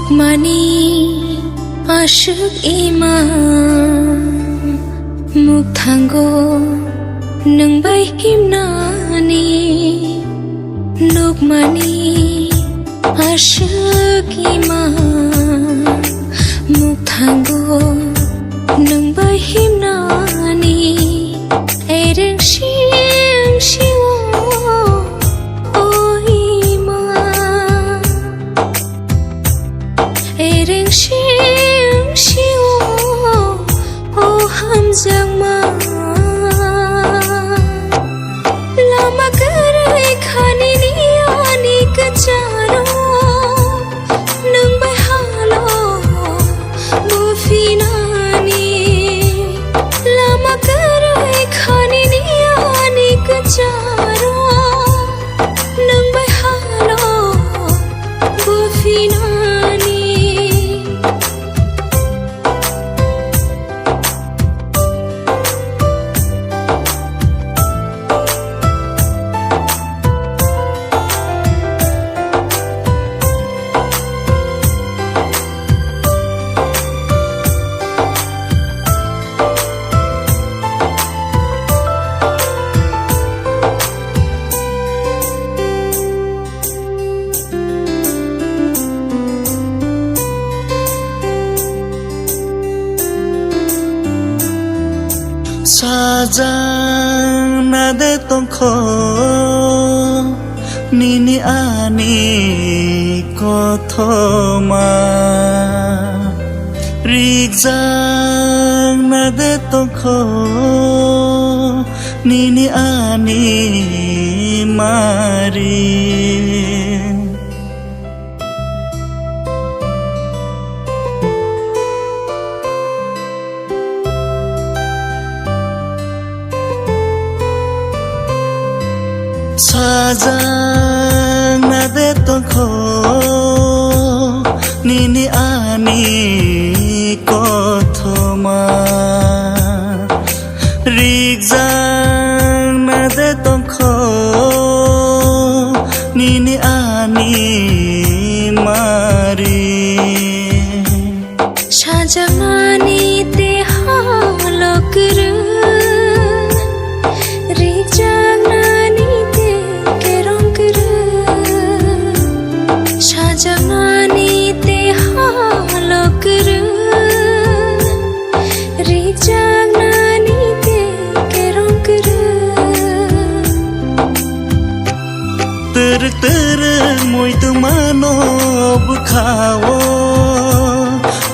Mani aşık iman Mukthango nang bay himnani Nukmani aşık iman Mukthango nang bay himnani Ereng siang siwo o iman Ereng siang siwo o hamjang ma Lama karai khani niyani kacharo Nang bay halo bufinani Lama karai khani niyani kacharo Nang bay halo bufinani Sajang nade tongkho nini ani kothoma Rijang nade tongkho nini ani mari Sajang nade tongkho nini ani kothoma Rijang nade tongkho nini ani mari Sajamani te halokru Sajamani te halokru Rijanani te kerongru Ter moi tu mano bukhawo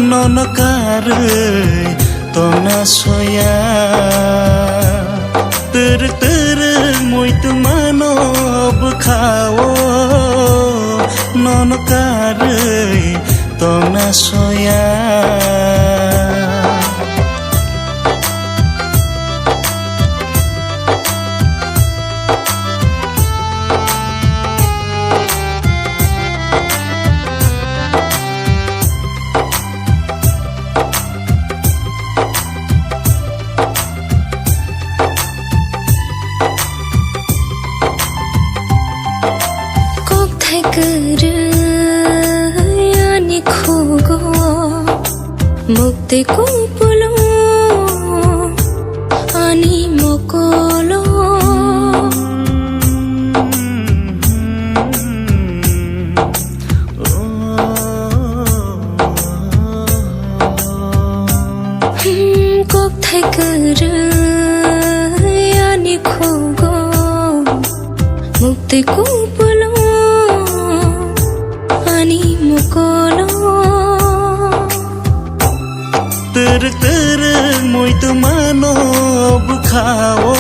Nono karei tona soya Ter moi tu mano bukhawo Nono karei tona soya Ani khugo mukti kupulo ani mokolo kok thai kar ani khugo mukti kupulo ani mokolo Ter moi tu mano bukhawo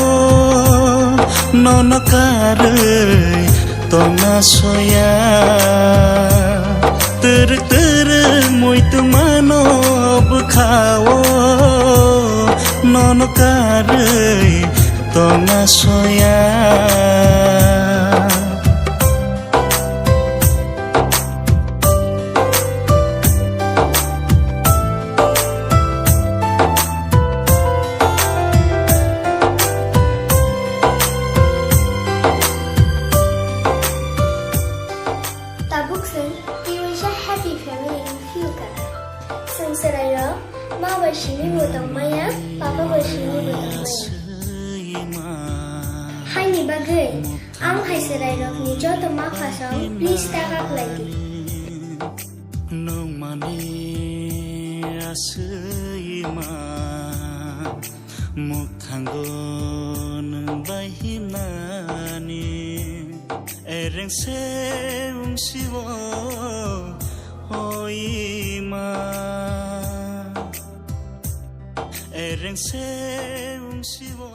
Nono karei tona soya Ter moi tu mano bukhawo Nono karei tona soya Tabuk Film, we wish a happy family. haisarayo ma baishini botong maya papa baishini botong maya Sima haini bagai ang haisarayo ni joto ma khasong please takak lagi Nong mani asima Mukhanggo nang bahinani Ereng seung siwo Oima Ereng seung siwo